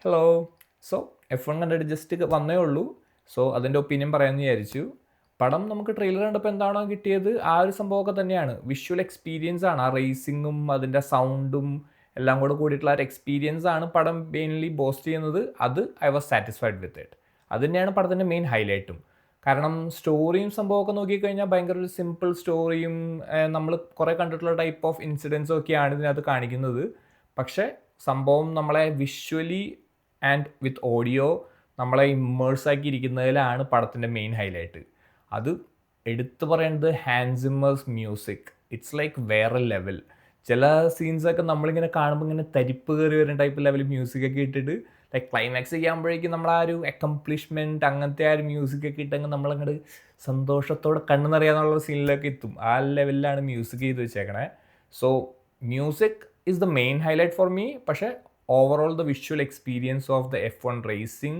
Hello. So F1 കണ്ടിട്ട് just വന്നേ ഉള്ളൂ. സോ അതിൻ്റെ ഒപ്പീനിയൻ പറയാമെന്ന് വിചാരിച്ചു. പടം നമുക്ക് ട്രെയിലർ കണ്ടപ്പോൾ എന്താണോ കിട്ടിയത് ആ ഒരു സംഭവമൊക്കെ തന്നെയാണ്. വിഷ്വൽ എക്സ്പീരിയൻസ് ആണ്. ആ റേസിങ്ങും അതിൻ്റെ സൗണ്ടും എല്ലാം കൂടെ കൂടിയിട്ടുള്ള ഒരു എക്സ്പീരിയൻസ് ആണ് പടം മെയിൻലി ബോസ്റ്റ് ചെയ്യുന്നത്. അത് I was satisfied with it. അത് തന്നെയാണ് പടത്തിൻ്റെ മെയിൻ ഹൈലൈറ്റും. കാരണം സ്റ്റോറിയും സംഭവമൊക്കെ നോക്കിക്കഴിഞ്ഞാൽ ഭയങ്കര ഒരു സിമ്പിൾ സ്റ്റോറിയും നമ്മൾ കുറേ കണ്ടിട്ടുള്ള ടൈപ്പ് ഓഫ് ഇൻസിഡൻസും ഒക്കെയാണ് ഇതിനകത്ത് കാണിക്കുന്നത്. പക്ഷേ സംഭവം നമ്മളെ വിഷ്വലി ആൻഡ് വിത്ത് ഓഡിയോ നമ്മളെ ഇമ്മേഴ്സ് ആക്കിയിരിക്കുന്നതിലാണ് പടത്തിൻ്റെ മെയിൻ ഹൈലൈറ്റ്. അത് എടുത്തു പറയേണ്ടത് Hans simmers music. It's like വേറെ ലെവൽ. ചില സീൻസൊക്കെ നമ്മളിങ്ങനെ കാണുമ്പോൾ ഇങ്ങനെ തരിപ്പ് കയറി വരുന്ന ടൈപ്പ് ലെവൽ മ്യൂസിക്കൊക്കെ ഇട്ടിട്ട് ലൈക്ക് ക്ലൈമാക്സ് ചെയ്യുമ്പോഴേക്കും നമ്മൾ ആ ഒരു അക്കംപ്ലിഷ്മെൻറ്റ് അങ്ങനത്തെ ആ ഒരു മ്യൂസിക്കൊക്കെ ഇട്ടെങ്കിൽ നമ്മളങ്ങോട്ട് സന്തോഷത്തോടെ കണ്ണു നിറയാന്നുള്ള സീനിലൊക്കെ എത്തും. ആ ലെവലിലാണ് മ്യൂസിക് ചെയ്ത് വെച്ചേക്കണേ. So music is the main highlight for me. പക്ഷേ overall the visual experience of the F1 racing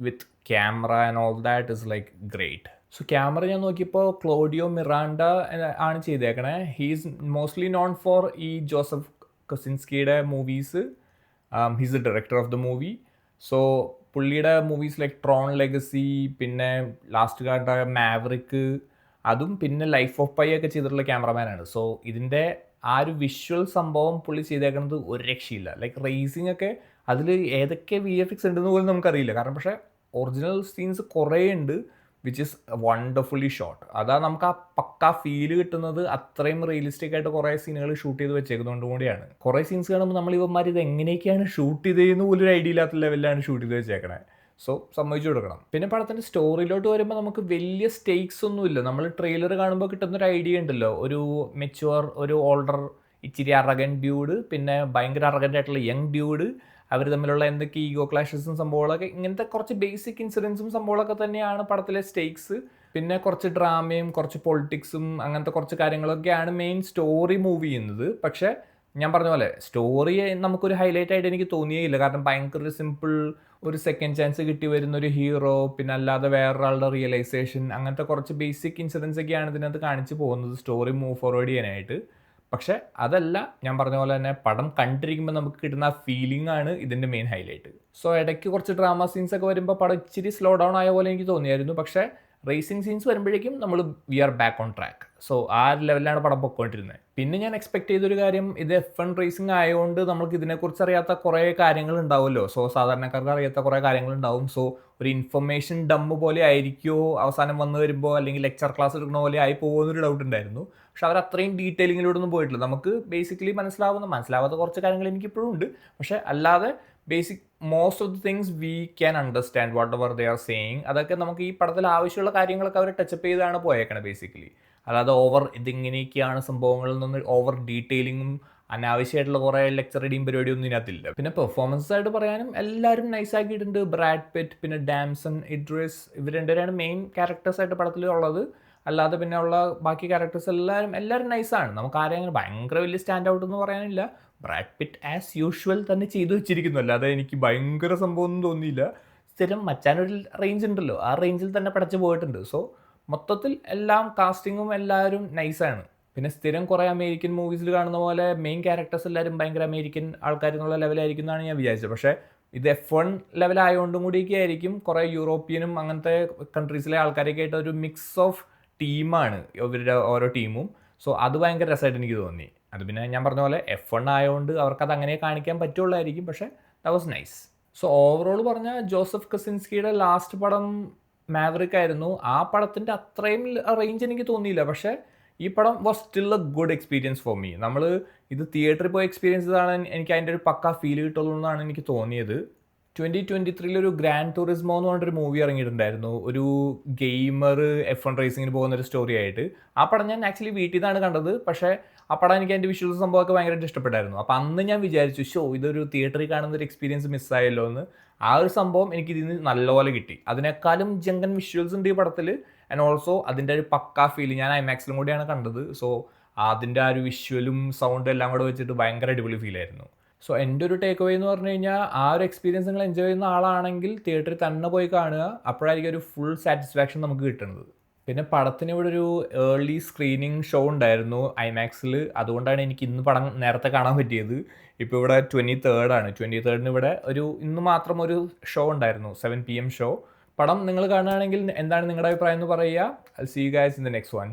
with camera and all that is like great. So camera ഞാൻ നോക്കിയപ്പോൾ ക്ലോഡിയോ മിറാണ്ട ആണ് ചെയ്തേക്കണേ. ഹീസ് മോസ്റ്റ്ലി നോൺ ഫോർ ഈ Joseph കൊസിൻസ്കിയുടെ movies. He's the director of the movie. So പുള്ളിയുടെ movies like Tron Legacy, പിന്നെ last കണ്ട Maverick, അതും പിന്നെ ലൈഫ് ഓഫ് പൈ ഒക്കെ ചെയ്തിട്ടുള്ള ക്യാമറമാനാണ്. സോ ഇതിൻ്റെ ആ ഒരു വിഷ്വൽ സംഭവം പുള്ളി ചെയ്തേക്കുന്നത് ഒരു രക്ഷയില്ല. ലൈക്ക് റേസിംഗ് ഒക്കെ അതിൽ ഏതൊക്കെ VFX ഉണ്ടെന്ന് പോലും നമുക്കറിയില്ല. കാരണം പക്ഷേ ഒറിജിനൽ സീൻസ് കുറേ ഉണ്ട് വിച്ച് ഇസ് വണ്ടർഫുള്ളി ഷോട്ട്. അതാ നമുക്ക് ആ പക്കാ ഫീല് കിട്ടുന്നത്. അത്രയും റിയലിസ്റ്റിക് ആയിട്ട് കുറേ സീനുകൾ ഷൂട്ട് ചെയ്ത് വെച്ചേക്കുന്നതുകൊണ്ട് കൂടിയാണ്. കുറേ സീൻസ് കാണുമ്പോൾ നമ്മൾ ഇവന്മാർ ഇത് എങ്ങനെയൊക്കെയാണ് ഷൂട്ട് ചെയ്തതെന്ന് പോലും ഒരു ഐഡിയ ഇല്ലാത്ത ലെവലിലാണ് ഷൂട്ട് ചെയ്ത് വെച്ചേക്കണേ. സോ സമ്മതിച്ചു കൊടുക്കണം. പിന്നെ പടത്തിൻ്റെ സ്റ്റോറിയിലോട്ട് വരുമ്പോൾ നമുക്ക് വലിയ സ്റ്റേക്സ് ഒന്നുമില്ല. നമ്മൾ ട്രെയിലർ കാണുമ്പോൾ കിട്ടുന്നൊരു ഐഡിയ ഉണ്ടല്ലോ, ഒരു മെച്ചുവർ, ഒരു ഓൾഡർ, ഇച്ചിരി അറഗൻ ഡ്യൂഡ്, പിന്നെ ഭയങ്കര അറഗൻ്റ് ആയിട്ടുള്ള യങ് ഡ്യൂഡ്, അവർ തമ്മിലുള്ള എന്തൊക്കെ ഈഗോ ക്ലാഷസും സംഭവങ്ങളൊക്കെ, ഇങ്ങനത്തെ കുറച്ച് ബേസിക് ഇൻസിഡൻസും സംഭവങ്ങളൊക്കെ തന്നെയാണ് പടത്തിലെ സ്റ്റേക്സ്. പിന്നെ കുറച്ച് ഡ്രാമയും കുറച്ച് പൊളിറ്റിക്സും അങ്ങനത്തെ കുറച്ച് കാര്യങ്ങളൊക്കെയാണ് മെയിൻ സ്റ്റോറി മൂവ് ചെയ്യുന്നത്. പക്ഷേ ഞാൻ പറഞ്ഞ പോലെ സ്റ്റോറി നമുക്കൊരു ഹൈലൈറ്റ് ആയിട്ട് എനിക്ക് തോന്നിയേയില്ല. കാരണം ഭയങ്കര ഒരു സിമ്പിൾ, ഒരു സെക്കൻഡ് ചാൻസ് കിട്ടി വരുന്ന ഒരു ഹീറോ, പിന്നെ അല്ലാതെ വേറൊരാളുടെ റിയലൈസേഷൻ, അങ്ങനത്തെ കുറച്ച് ബേസിക് ഇൻസിഡൻസ് ഒക്കെയാണ് ഇതിനകത്ത് കാണിച്ചു പോകുന്നത് സ്റ്റോറി മൂവ് ഫോർവേഡ് ചെയ്യാനായിട്ട്. പക്ഷേ അതല്ല, ഞാൻ പറഞ്ഞ പോലെ തന്നെ പടം കണ്ടിരിക്കുമ്പോൾ നമുക്ക് കിട്ടുന്ന ആ ഫീലിംഗ് ആണ് ഇതിൻ്റെ മെയിൻ ഹൈലൈറ്റ്. സോ ഇടയ്ക്ക് കുറച്ച് ഡ്രാമ സീൻസ് ഒക്കെ വരുമ്പോൾ പടം ഇച്ചിരി സ്ലോ ഡൗൺ ആയ പോലെ എനിക്ക് തോന്നിയായിരുന്നു. പക്ഷേ റേസിംഗ് സീൻസ് വരുമ്പോഴേക്കും നമ്മൾ we are back on track. So ആ ഒരു ലെവലിലാണ് പടം പൊയ്ക്കൊണ്ടിരുന്നത്. പിന്നെ ഞാൻ എക്സ്പെക്ട് ചെയ്തൊരു കാര്യം, ഇത് F1 റേസിംഗ് ആയതുകൊണ്ട് നമുക്ക് ഇതിനെക്കുറിച്ച് അറിയാത്ത കുറേ കാര്യങ്ങൾ ഉണ്ടാവുമല്ലോ. സോ സാധാരണക്കാർക്ക് അറിയാത്ത കുറേ കാര്യങ്ങളുണ്ടാവും. സോ ഒരു ഇൻഫർമേഷൻ ഡമ്മ് പോലെ ആയിരിക്കുമോ അവസാനം വന്നു വരുമ്പോൾ, അല്ലെങ്കിൽ ലെക്ചർ ക്ലാസ് എടുക്കുന്ന പോലെ ആയി പോകുമെന്നൊരു ഡൗട്ട് ഉണ്ടായിരുന്നു. പക്ഷെ അവർ അത്രയും ഡീറ്റെയിലിങ്ങിലൂടെ ഒന്നും പോയിട്ടില്ല. നമുക്ക് ബേസിക്കലി മനസ്സിലാവാത്ത കുറച്ച് കാര്യങ്ങൾ എനിക്കിപ്പോഴും ഉണ്ട്. പക്ഷേ അല്ലാതെ basic most of the things we can understand what ever they are saying. അതൊക്കെ നമുക്ക് ഈ പടത്തിൽ ആവശ്യമുള്ള കാര്യങ്ങളൊക്കെ അവർ ടച്ചപ്പ് ചെയ്താണ് പോയേക്കണത് ബേസിക്കലി. അല്ലാതെ ഓവർ ഇതിങ്ങനെയൊക്കെയാണ് സംഭവങ്ങളിൽ നിന്ന് ഓവർ ഡീറ്റെയിലിങ്ങും അനാവശ്യമായിട്ടുള്ള കുറേ ലെക്ചർ റീഡിയും പരിപാടിയൊന്നും ഇതിനകത്തില്ല. പിന്നെ പെർഫോമൻസ് ആയിട്ട് പറയാനും എല്ലാവരും നൈസ് ആക്കിയിട്ടുണ്ട്. ബ്രാഡ് പിറ്റ്, പിന്നെ ഡാംസൺ, ഇഡ്രിസ്, ഇവർ രണ്ടുപേരാണ് മെയിൻ ക്യാരക്ടേഴ്സായിട്ട് പടത്തിൽ ഉള്ളത്. അല്ലാതെ പിന്നെ ഉള്ള ബാക്കി ക്യാരക്ടേഴ്സ് എല്ലാവരും നൈസാണ്. നമുക്ക് ആരെയും അങ്ങനെ ഭയങ്കര വലിയ സ്റ്റാൻഡ് ഔട്ട് എന്ന് പറയാനില്ല. ബ്രാഡ് പിറ്റ് ആസ് യൂഷ്വൽ തന്നെ ചെയ്തു വെച്ചിരിക്കുന്നു. അല്ലാതെ എനിക്ക് ഭയങ്കര സംഭവമൊന്നും തോന്നിയില്ല. സ്ഥിരം മച്ചാനൊരു റേഞ്ച് ഉണ്ടല്ലോ, ആ റേഞ്ചിൽ തന്നെ പടച്ച് പോയിട്ടുണ്ട്. സോ മൊത്തത്തിൽ എല്ലാം കാസ്റ്റിങ്ങും എല്ലാവരും നൈസാണ്. പിന്നെ സ്ഥിരം കുറേ അമേരിക്കൻ മൂവീസിൽ കാണുന്ന പോലെ മെയിൻ ക്യാരക്ടേഴ്സ് എല്ലാവരും ഭയങ്കര അമേരിക്കൻ ആൾക്കാർ എന്നുള്ള ലെവലായിരിക്കും എന്നാണ് ഞാൻ വിചാരിച്ചത്. പക്ഷേ ഇത് F1 ലെവലായതുകൊണ്ടും കൂടിയൊക്കെ ആയിരിക്കും കുറേ യൂറോപ്യനും അങ്ങനത്തെ കൺട്രീസിലെ ആൾക്കാരൊക്കെ ആയിട്ട് ഒരു മിക്സ് ഓഫ് ടീമാണ് ഇവരുടെ ഓരോ ടീമും. സോ അത് ഭയങ്കര രസമായിട്ട് എനിക്ക് തോന്നി. അത് പിന്നെ ഞാൻ പറഞ്ഞ പോലെ F1 ആയതുകൊണ്ട് അവർക്കത് അങ്ങനെ കാണിക്കാൻ പറ്റുള്ളായിരിക്കും. പക്ഷേ that was nice. So overall പറഞ്ഞാൽ ജോസഫ് കസിൻസ്കിയുടെ ലാസ്റ്റ് പടം മാവറിക് ആയിരുന്നു. ആ പടത്തിൻ്റെ അത്രയും റേഞ്ച് എനിക്ക് തോന്നിയില്ല. പക്ഷേ ഈ പടം was still A good experience for me. നമ്മൾ ഇത് തിയേറ്ററിൽ പോയി എക്സ്പീരിയൻസ് ചെയ്താണ് എനിക്ക് അതിൻ്റെ ഒരു പക്കാ ഫീൽ കിട്ടുള്ളൂ എന്നാണ് എനിക്ക് തോന്നിയത്. 2023 ഒരു ഗ്രാൻഡ് ടൂറിസ്മോ എന്ന് പറഞ്ഞൊരു മൂവി ഇറങ്ങിയിട്ടുണ്ടായിരുന്നു. ഒരു ഗെയിമർ F1 റേസിങ്ങിന് പോകുന്നൊരു സ്റ്റോറി ആയിട്ട്. ആ പടം ഞാൻ ആക്ച്വലി വീട്ടിൽ നിന്നാണ് കണ്ടത്. പക്ഷേ ആ പടം എനിക്ക് അതിൻ്റെ വിഷ്വൽസ് സംഭവമൊക്കെ ഭയങ്കരമായിട്ട് ഇഷ്ടപ്പെട്ടായിരുന്നു. അപ്പോൾ അന്ന് ഞാൻ വിചാരിച്ചു ഇതൊരു തിയേറ്ററിൽ കാണുന്ന ഒരു എക്സ്പീരിയൻസ് മിസ്സായല്ലോ എന്ന്. ആ ഒരു സംഭവം എനിക്ക് ഇതിന് നല്ലപോലെ കിട്ടി. അതിനേക്കാളും ജങ്കൻ വിഷ്വൽസ് ഉണ്ട് ഈ പടത്തിൽ. ആൻഡ് ഓൾസോ അതിൻ്റെ ഒരു പക്കാ ഫീൽ. ഞാൻ IMAX-ലും കൂടിയാണ് കണ്ടത്. സോ അതിൻ്റെ ആ ഒരു വിഷ്വലും സൗണ്ടും എല്ലാം കൂടെ വെച്ചിട്ട് ഭയങ്കര അടിപൊളി ഫീലായിരുന്നു. സോ എൻ്റെ ഒരു ടേക്ക് അവേ എന്ന് പറഞ്ഞു കഴിഞ്ഞാൽ, ആ ഒരു എക്സ്പീരിയൻസ് നിങ്ങൾ എൻജോയ് ചെയ്യുന്ന ആളാണെങ്കിൽ തിയേറ്ററിൽ തന്നെ പോയി കാണുക. അപ്പോഴായിരിക്കും ഒരു ഫുൾ സാറ്റിസ്ഫാക്ഷൻ നമുക്ക് കിട്ടുന്നത്. പിന്നെ പടത്തിന് ഇവിടെ ഒരു ഏർലി സ്ക്രീനിങ് ഷോ ഉണ്ടായിരുന്നു ഐമാക്സിൽ. അതുകൊണ്ടാണ് എനിക്ക് ഇന്ന് പടം നേരത്തെ കാണാൻ പറ്റിയത്. ഇപ്പോൾ ഇവിടെ 23rd ആണ്. 23rd ഇവിടെ ഇന്ന് മാത്രം ഒരു ഷോ ഉണ്ടായിരുന്നു, 7 PM ഷോ. പടം നിങ്ങൾ കാണുകയാണെങ്കിൽ എന്താണ് നിങ്ങളുടെ അഭിപ്രായം എന്ന് പറയുക. I will see you guys in the next one.